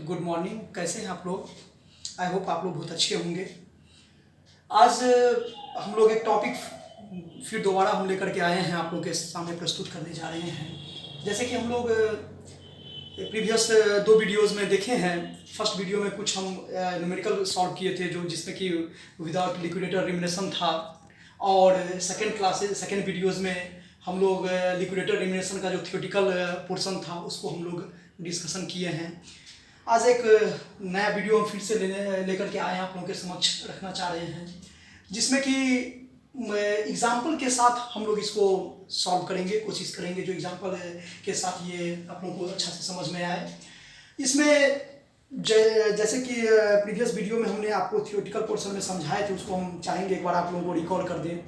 Good morning. कैसे हैं आप लोग? आई होप आप लोग बहुत अच्छे होंगे। आज हम लोग एक टॉपिक फिर दोबारा हम लेकर के आए हैं, आप लोग के सामने प्रस्तुत करने जा रहे हैं। जैसे कि हम लोग प्रीवियस दो वीडियोस में देखे हैं। फर्स्ट वीडियो में कुछ हम न्यूमेरिकल सॉल्व किए थे, जो जिसमें कि विदाउट लिक्विडेटर रिमिनेशन था, और सेकेंड वीडियोस में हम लोग लिक्विडेटर रिमिनेशन का जो थियोरेटिकल पोर्शन था उसको हम लोग डिस्कशन किए हैं। आज एक नया वीडियो हम फिर से लेकर के आए हैं, आप लोगों के समक्ष रखना चाह रहे हैं, जिसमें कि एग्जाम्पल के साथ हम लोग इसको सॉल्व करेंगे, कोशिश करेंगे जो एग्जाम्पल के साथ ये आप लोगों को अच्छा से समझ में आए। इसमें जैसे कि प्रीवियस वीडियो में हमने आपको थियोरेटिकल पोर्शन में समझाए थे, उसको हम चाहेंगे एक बार आप लोगों को रिकॉल कर दें।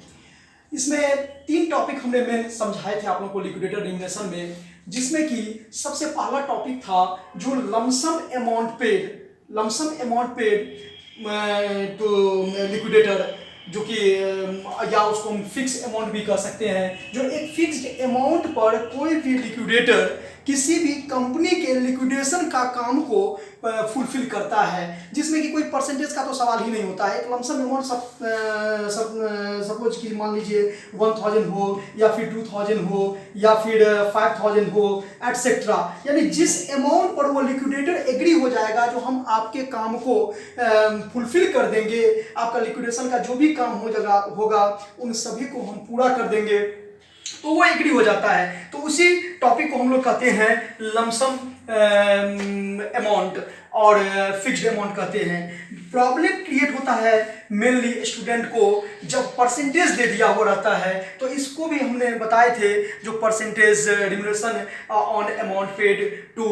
इसमें 3 टॉपिक हमने मेन समझाए थे आप लोगों को लिक्विडेटर रिमिनेशन में, जिसमें कि सबसे पहला टॉपिक था जो lump sum amount paid to liquidator, जो कि या उसको हम फिक्स अमाउंट भी कह सकते हैं। जो एक फिक्स्ड अमाउंट पर कोई भी लिक्विडेटर किसी भी कंपनी के लिक्विडेशन का काम को फुलफिल करता है, जिसमें कि कोई परसेंटेज का तो सवाल ही नहीं होता है। एक लमसम अमाउंट सपोज कि मान लीजिए 1000 हो या फिर 2000 हो या फिर 5000 हो एटसेट्रा, यानी जिस अमाउंट पर वो लिक्विडेटर एग्री हो जाएगा, जो हम आपके काम को फुलफिल कर देंगे, आपका लिक्विडेशन का जो भी काम होगा उन सभी को हम पूरा कर देंगे, तो वो एग्री हो जाता है। तो उसी टॉपिक को हम लोग कहते हैं लमसम अमाउंट और फिक्स्ड अमाउंट कहते हैं। प्रॉब्लम क्रिएट होता है मेनली स्टूडेंट को जब परसेंटेज दे दिया हुआ रहता है, तो इसको भी हमने बताए थे, जो percentage remuneration on amount paid to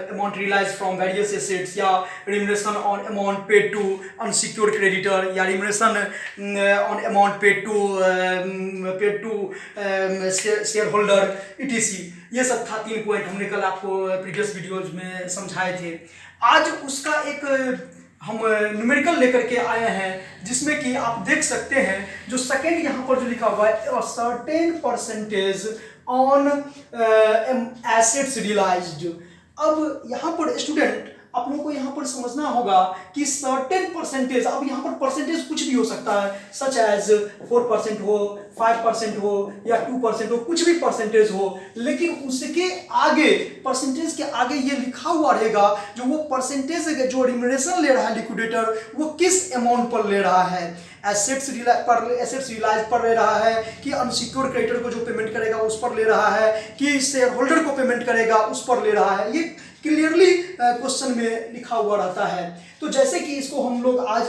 amount realise from various assets, या remuneration on amount paid to unsecured creditor, या remuneration on amount paid to shareholder etc। ये सब था 3 पॉइंट हमने कल आपको प्रीवियस वीडियोज में समझाए थे। आज उसका एक हम न्यूमेरिकल लेकर के आए हैं, जिसमें कि आप देख सकते हैं जो सेकेंड यहाँ पर जो लिखा हुआ है, certain percentage on assets realised. अब यहाँ पर स्टूडेंट आप लोगों को यहाँ पर समझना होगा कि सर्टेन परसेंटेज, अब यहाँ पर परसेंटेज कुछ भी हो सकता है, सच एज 4% हो, 5% हो या 2% हो, कुछ भी परसेंटेज हो, लेकिन उसके आगे परसेंटेज के आगे ये लिखा हुआ रहेगा जो वो परसेंटेज जो रिम्यूनरेशन ले रहा है लिक्विडेटर, वो किस अमाउंट पर ले रहा है। एसेट्स रियलाइज पर ले रहा है, कि अनसिक्योर्ड क्रेडिटर को जो पेमेंट करेगा उस पर ले रहा है, कि शेयर होल्डर को पेमेंट करेगा उस पर ले रहा है। ये क्लियरली क्वेश्चन में लिखा हुआ रहता है। तो जैसे कि इसको हम लोग आज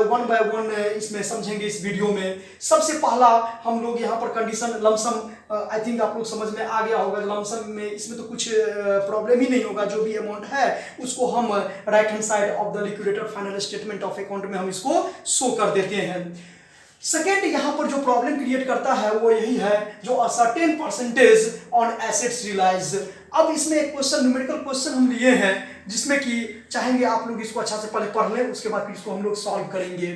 1 बाय 1 इसमें समझेंगे इस वीडियो में। सबसे पहला हम लोग यहाँ पर कंडीशन लमसम, आई थिंक आप लोग समझ में आ गया होगा। लमसम में इसमें तो कुछ प्रॉब्लम ही नहीं होगा, जो भी अमाउंट है उसको हम right hand side of the liquidator final statement of account में हम इसको शो कर देते हैं। सेकेंड यहाँ पर जो प्रॉब्लम क्रिएट करता है वो यही है, जो a certain percentage on assets realise. अब इसमें एक क्वेश्चन, न्यूमेरिकल क्वेश्चन हम लिए हैं, जिसमें कि चाहेंगे आप लोग इसको अच्छा से पहले पढ़ लें, उसके बाद फिर इसको हम लोग सॉल्व करेंगे।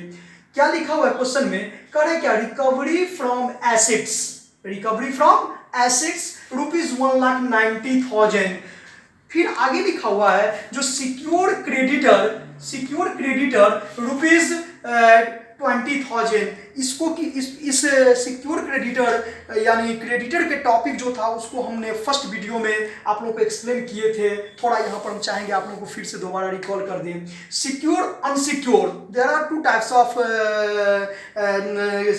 क्या लिखा हुआ है क्वेश्चन में? करें क्या? Recovery from assets rupees 1,90,000। फिर आगे लिखा हुआ है जो सिक्योर क्रेडिटर रुपीज 20,000। इसको कि इस सिक्योर क्रेडिटर यानी क्रेडिटर के टॉपिक जो था उसको हमने फर्स्ट वीडियो में आप लोगों को एक्सप्लेन किए थे। थोड़ा यहाँ पर हम चाहेंगे आप लोगों को फिर से दोबारा रिकॉल कर दें। Secure, unsecure, there are 2 types of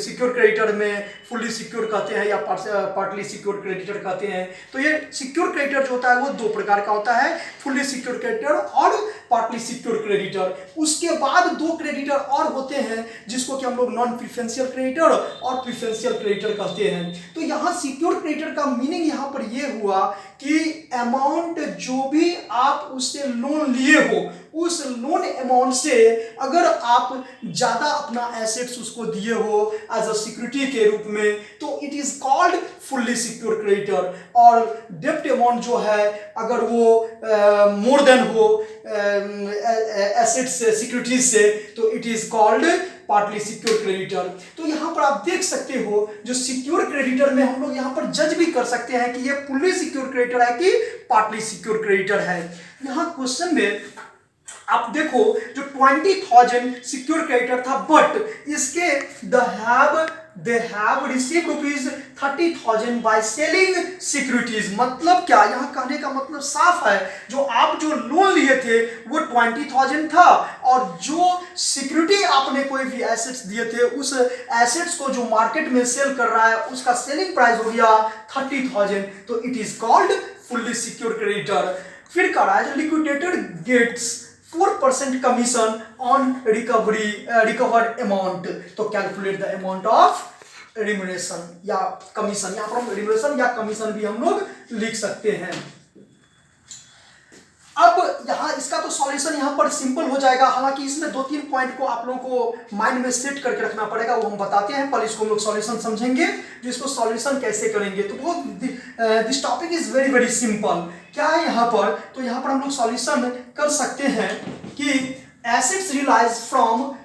secure creditor में फुल्ली सिक्योर कहते हैं या पार्टली सिक्योर क्रेडिटर कहते हैं। तो ये सिक्योर क्रेडिटर जो होता है वो 2 प्रकार का होता है, फुल्ली सिक्योर क्रेडिटर और पार्टली सिक्योर क्रेडिटर। उसके बाद 2 क्रेडिटर और होते हैं, जिसको कि हम लोग नॉन प्रिफरेंशियल क्रेडिटर और प्रिफरेंशियल क्रेडिटर कहते हैं। तो यहाँ सिक्योर क्रेडिटर का मीनिंग यहाँ पर ये हुआ कि अमाउंट जो भी आप उससे लोन लिए हो, उस लोन अमाउंट से अगर आप ज्यादा अपना एसेट्स उसको दिए हो एज अ सिक्योरिटी के रूप में, तो it is called fully secure creditor. और डेप्ट अमाउंट जो है अगर वो मोर देन हो एसेट्स से, सिक्योरिटीज से, तो it is called partly secure creditor. तो यहाँ पर आप देख सकते हो जो सिक्योर क्रेडिटर में हम लोग यहाँ पर जज भी कर सकते हैं कि ये फुल्ली सिक्योर क्रेडिटर है कि पार्टली सिक्योर क्रेडिटर है। यहाँ क्वेश्चन में आप देखो जो 20,000 सिक्योर क्रेडिटर था, बट इसके they have received rupees 30,000 by selling securities. मतलब क्या, यहाँ कहने का मतलब साफ है, जो लोन लिए थे वो 20,000 था और जो सिक्योरिटी आपने कोई भी एसेट्स दिए थे उस एसेट्स को जो मार्केट में सेल कर रहा है उसका सेलिंग प्राइस हो गया 30,000। तो it is called fully secure creditor. फिर कह रहा है liquidator gets 4% commission on recovered amount. तो calculate the amount of remuneration या कमीशन, यहाँ पर हम रिम्यूनरेशन या कमीशन भी हम लोग लिख सकते हैं। अब यहाँ इसका तो सॉल्यूशन यहाँ पर सिंपल हो जाएगा, हालांकि इसमें 2-3 पॉइंट को आप लोगों को माइंड में सेट करके रखना पड़ेगा, वो हम बताते हैं। पहले इसको हम लोग सॉल्यूशन समझेंगे, जो इसको सॉल्यूशन कैसे करेंगे। तो बहुत this topic is very very simple. क्या है यहाँ पर, तो यहाँ पर हम लोग सॉल्यूशन कर सकते हैं कि assets realise from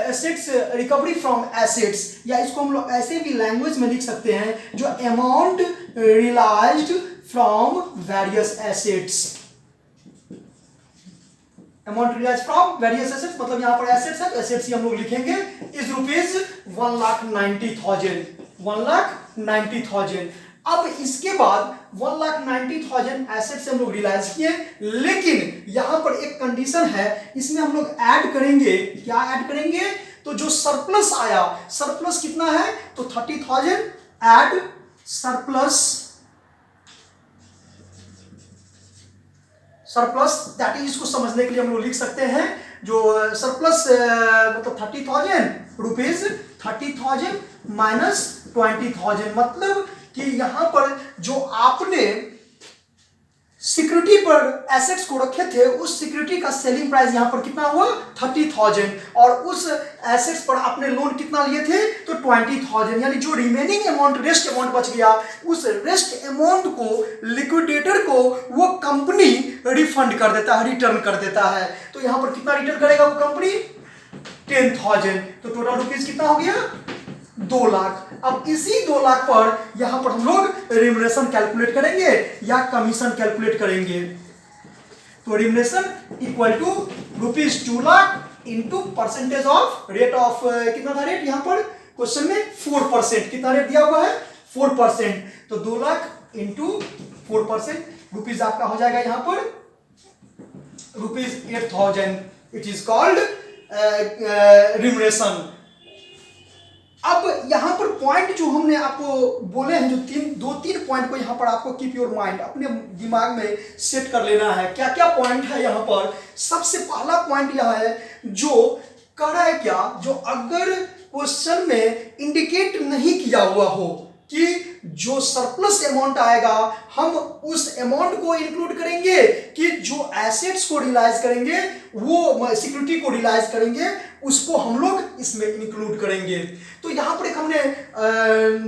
assets recovery from assets, या इसको हम लोग ऐसे भी लैंग्वेज में लिख सकते हैं जो amount realised from various assets. Amount realise from various assets मतलब यहाँ पर एसेट्स है तो एसेट्स ही हम लोग लिखेंगे, इज रुपीज 1,90,000। अब इसके बाद 1,90,000 एसेट से हम लोग रियलाइज किए, लेकिन यहां पर एक कंडीशन है, इसमें हम लोग ऐड करेंगे। क्या ऐड करेंगे, तो जो सरप्लस आया, सरप्लस कितना है, तो 30,000 ऐड सरप्लस दैट इज, इसको समझने के लिए हम लोग लिख सकते हैं जो सरप्लस मतलब 30,000 रुपीज 30,000 माइनस 20,000, मतलब कि यहां पर जो आपने सिक्योरिटी पर एसेट्स को रखे थे उस सिक्योरिटी का सेलिंग प्राइस यहां पर कितना हुआ 30,000, और उस एसेट्स पर आपने लोन कितना लिए थे तो 20,000, यानी जो रिमेनिंग अमाउंट रेस्ट अमाउंट बच गया उस रेस्ट अमाउंट को लिक्विडेटर को वो कंपनी रिफंड कर देता है, रिटर्न कर देता है। तो यहां पर कितना रिटर्न करेगा वो कंपनी 10,000, तो टोटल रुपीज कितना हो गया 2 लाख। अब इसी 2 लाख पर यहां पर हम लोग रिम्यूनरेशन कैलकुलेट करेंगे या कमीशन कैलकुलेट करेंगे। तो remuneration equal to rupees 2 lakh into percentage of rate of, कितना था रेट यहाँ पर क्वेश्चन में 4%, कितना रेट दिया हुआ है 4%, तो 2 लाख इंटू 4%, रुपीज आपका हो जाएगा यहाँ पर rupees 8,000। It is called remuneration. अब यहां पर पॉइंट जो हमने आपको बोले हैं, जो 2-3 पॉइंट को यहां पर आपको कीप योर माइंड अपने दिमाग में सेट कर लेना है। क्या क्या पॉइंट है यहां पर, सबसे पहला पॉइंट यह है जो कह रहा है क्या, जो अगर क्वेश्चन में इंडिकेट नहीं किया हुआ हो कि जो सरप्लस अमाउंट आएगा हम उस अमाउंट को इंक्लूड करेंगे कि जो एसेट्स को रियलाइज करेंगे वो सिक्योरिटी को रियलाइज करेंगे उसको हम लोग इसमें इंक्लूड करेंगे। तो यहां पर एक हमने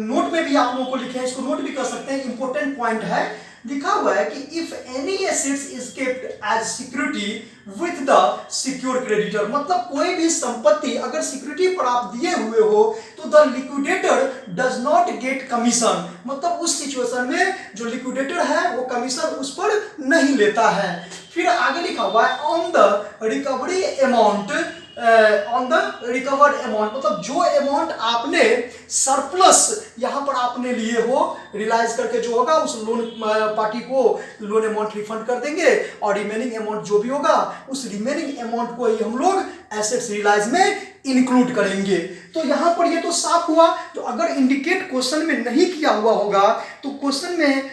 नोट में भी आप लोगों को लिखे हैं, इसको नोट भी कर सकते हैं, इंपॉर्टेंट पॉइंट है, लिखा हुआ है कि if any assets is kept as security with the secure creditor, मतलब कोई भी संपत्ति अगर सिक्योरिटी पर आप दिए हुए हो तो the liquidator does not get commission, मतलब उस सिचुएशन में जो लिक्विडेटर है वो कमीशन उस पर नहीं लेता है। फिर आगे लिखा हुआ है on the recovery amount, on the recovered amount, मतलब जो अमाउंट आपने सरप्लस यहां पर आपने लिए हो रियलाइज करके जो होगा उस लोन पार्टी को लोन अमाउंट रिफंड कर देंगे, और रिमेनिंग अमाउंट जो भी होगा उस रिमेनिंग अमाउंट को ही हम लोग एसेट्स रियलाइज में इंक्लूड करेंगे। तो यहां पर ये तो साफ हुआ, तो अगर इंडिकेट क्वेश्चन में नहीं किया हुआ होगा तो क्वेश्चन में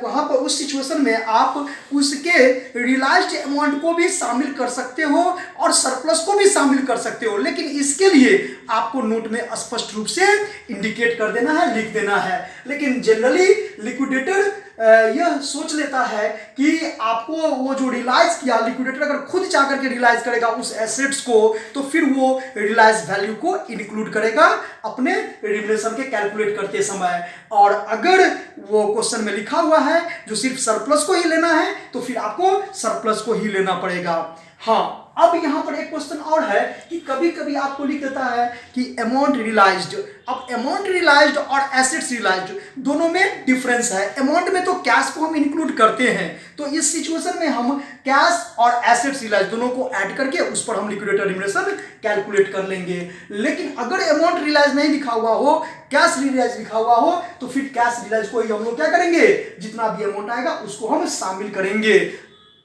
वहां पर उस सिचुएशन में आप उसके रियलाइज्ड अमाउंट को भी शामिल कर सकते हो और सरप्लस को भी शामिल कर सकते हो, लेकिन इसके लिए आपको नोट में स्पष्ट रूप से इंडिकेट कर देना है, लिख देना है। लेकिन जनरली लिक्विडेटर यह सोच लेता है कि आपको वो जो रियलाइज किया, लिक्विडेटर अगर खुद जाकर के रियलाइज करेगा उस एसेट्स को तो फिर वो रियलाइज वैल्यू को इंक्लूड करेगा अपने रिम्यूनरेशन के कैलकुलेट करते समय, और अगर वो क्वेश्चन में लिखा हुआ है जो सिर्फ सरप्लस को ही लेना है तो फिर आपको सरप्लस को ही लेना पड़ेगा। हाँ, अब यहाँ पर एक क्वेश्चन और है कि कभी कभी आपको लिख देता है कि अमाउंट रियलाइज्ड। अब अमाउंट रियलाइज्ड और एसेट्स रियलाइज्ड दोनों में डिफरेंस है। अमाउंट में तो कैश को हम इंक्लूड करते हैं, तो इस सिचुएशन में हम कैश और एसेट्स रियलाइज्ड दोनों को ऐड करके उस पर हम लिक्विडेटर रिम्यूनरेशन कैलकुलेट कर लेंगे। लेकिन अगर अमाउंट रियलाइज नहीं लिखा हुआ हो, कैश रियलाइज लिखा हुआ हो, तो फिर कैश रियलाइज को ही हम लोग क्या करेंगे, जितना भी अमाउंट आएगा उसको हम शामिल करेंगे।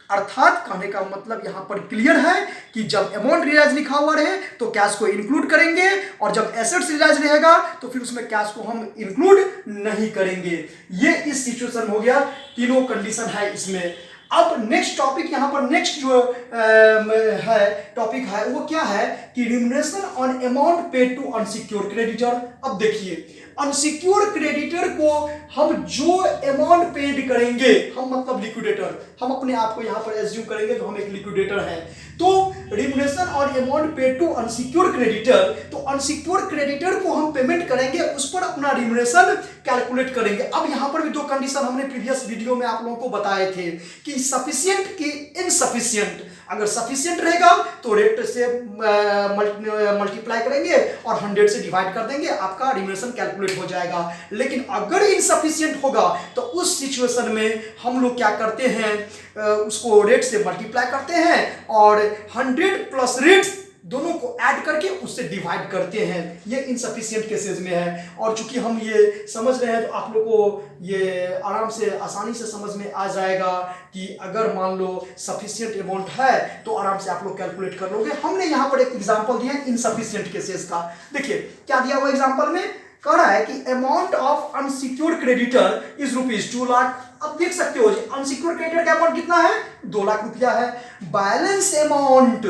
अर्थात कहने का मतलब यहां पर क्लियर है कि जब अमाउंट रियलाइज लिखा हुआ रहे तो कैश को इंक्लूड करेंगे, और जब एसेट्स रियलाइज रहेगा तो फिर उसमें कैश को हम इंक्लूड नहीं करेंगे। ये इस सिचुएशन हो गया, तीनों कंडीशन है इसमें। अब नेक्स्ट टॉपिक यहां पर नेक्स्ट जो है टॉपिक है वो क्या है कि remuneration on amount paid to unsecured creditor. अब देखिए अनसिक्योर्ड क्रेडिटर को हम जो अमाउंट पेड करेंगे, हम मतलब लिक्विडेटर, हम अपने आप को यहां पर एज्यूम करेंगे जो हम एक लिक्विडेटर हैं, तो remuneration on amount paid to unsecured creditor, तो अनसिक्योर्ड क्रेडिटर को हम पेमेंट करेंगे, उस पर अपना रिम्यूनरेशन कैलकुलेट करेंगे। अब यहां पर भी दो कंडीशन हमने प्रीवियस वीडियो में आप लोगों को बताए थे कि सफिशिएंट की इनसफिशिएंट। अगर सफिशिएंट रहेगा तो रेट से मल्टीप्लाई करेंगे और 100 से डिवाइड कर देंगे, आपका रिम्यूनरेशन कैलकुलेट हो जाएगा। लेकिन अगर इनसफिशिएंट होगा तो उस सिचुएशन में हम लोग क्या करते हैं, उसको रेट से मल्टीप्लाई करते हैं और 100 प्लस रेट्स दोनों को ऐड करके उससे डिवाइड करते हैं। ये इनसफिशिएंट केसेस में है। और चूंकि हम ये समझ रहे हैं तो आप लोगों को ये आराम से आसानी से समझ में आ जाएगा कि अगर मान लो सफिशिएंट अमाउंट है तो आराम से आप लोग कैलकुलेट कर लोगे। हमने यहाँ पर एक एग्जांपल दिया है इनसफिशिएंट केसेस का। देखिए क्या दिया हुआ एग्जांपल में, कह रहा है कि amount of unsecured creditor is ₹2 lakh. अब देख सकते हो जी अनसिक्योर्ड क्रेडिटर का अमाउंट कितना है, 2 लाख रुपया है। Balance amount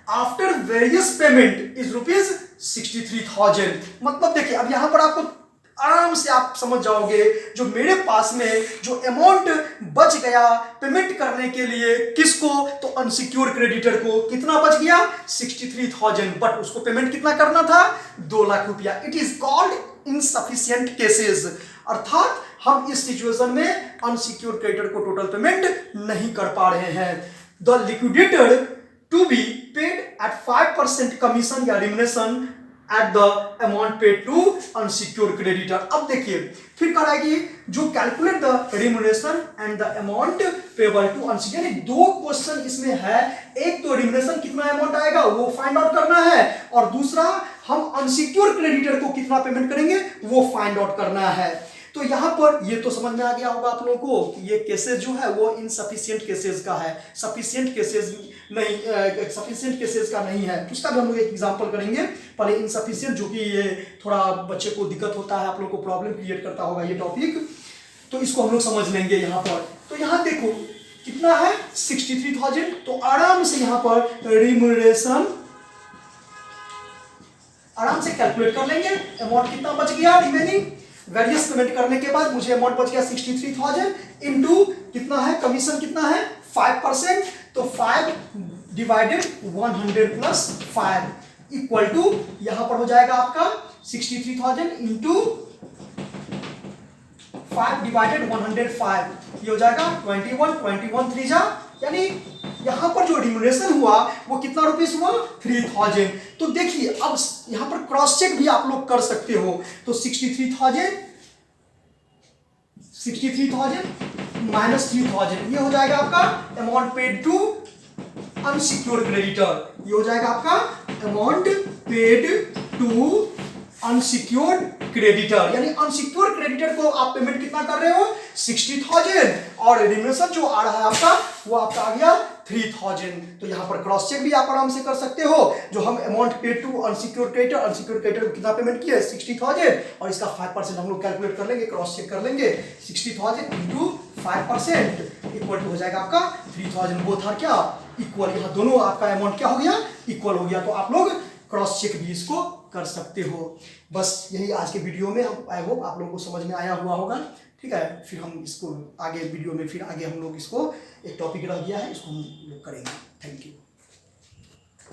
after various payment is ₹63,000। मतलब देखिए अब यहां पर आपको आराम से आप समझ जाओगे, जो मेरे पास में जो अमाउंट बच गया पेमेंट करने के लिए, किसको, तो अनसिक्योर्ड क्रेडिटर को, कितना बच गया 63,000, बट उसको पेमेंट कितना करना था, 2 लाख रुपया। It is called insufficient cases. अर्थात हम इस सिचुएशन में अनसिक्योर्ड क्रेडिटर को टोटल पेमेंट नहीं कर पा रहे हैं। The liquidator to be paid at 5% commission या remuneration at the amount paid to unsecured creditor. अब देखिए फिर कह रहा है कि जो calculate the remuneration and the amount payable to unsecured, यानी दो क्वेश्चन इसमें है। एक तो रिम्यूनरेशन कितना अमाउंट आएगा वो फाइंड आउट करना है, और दूसरा हम अनसिक्योर्ड क्रेडिटर को कितना पेमेंट करेंगे वो फाइंड आउट करना है। तो यहां पर ये तो समझ में आ गया होगा आप लोगों को कि ये केसेस जो है वो इनसफिशिएंट केसेस का है, सफिशिएंट केसेस नहीं, सफिशिएंट केसेस का नहीं है। उसका भी हम लोग एक एग्जांपल करेंगे। पहले इनसफिशिएंट, जो कि ये थोड़ा बच्चे को दिक्कत होता है, आप लोग को प्रॉब्लम क्रिएट करता होगा ये टॉपिक, तो इसको हम लोग समझ लेंगे यहाँ पर। तो यहाँ देखो कितना है 63,000, तो आराम से यहाँ पर रिम्यूनरेशन आराम से कैलकुलेट कर लेंगे। अमाउंट कितना बच गया रिमेनिंग, वेरियस पेमेंट करने के बाद मुझे अमाउंट बच गया 63,000 इनटू कितना है, कमीशन कितना है 5%, तो 5 डिवाइडेड 100 प्लस 5 इक्वल टू यहां पर हो जाएगा आपका 63,000 इंटू 5 डिवाइडेड 105, ये हो जाएगा 21 3 जा, यानी यहां पर जो रिम्यूनरेशन हुआ वो कितना रुपीस हुआ 3,000। तो देखिए अब यहां पर क्रॉस चेक भी आप लोग कर सकते हो। तो 63,000 माइनस 3,000 ये हो जाएगा आपका amount paid to unsecured creditor. ये हो जाएगा आपका amount paid to unsecured creditor, यानी अनसिक्योर्ड क्रेडिटर को आप पेमेंट कितना कर रहे हो 60,000, और रिम्यूनरेशन जो आ रहा है आपका वो आपका आ गया 3,000। तो यहां पर क्रॉस चेक भी आप आराम से कर सकते हो। जो हम amount paid to unsecured creditor को कितना पेमेंट किया 60,000, और इसका 5% हम लोग कैलकुलेट कर लेंगे, क्रॉस चेक कर लेंगे। 60,000 इंटू 5% इक्वल टू हो जाएगा आपका 3,000। वो था क्या इक्वल, यहाँ दोनों आपका अमाउंट क्या हो गया इक्वल हो गया। तो आप लोग क्रॉस चेक भी इसको कर सकते हो। बस यही आज के वीडियो में हम आई होप आप लोगों को समझ में आया हुआ होगा। ठीक है, फिर हम इसको आगे वीडियो में फिर आगे हम लोग इसको एक टॉपिक रह गया है, इसको हम लोग करेंगे। Thank you.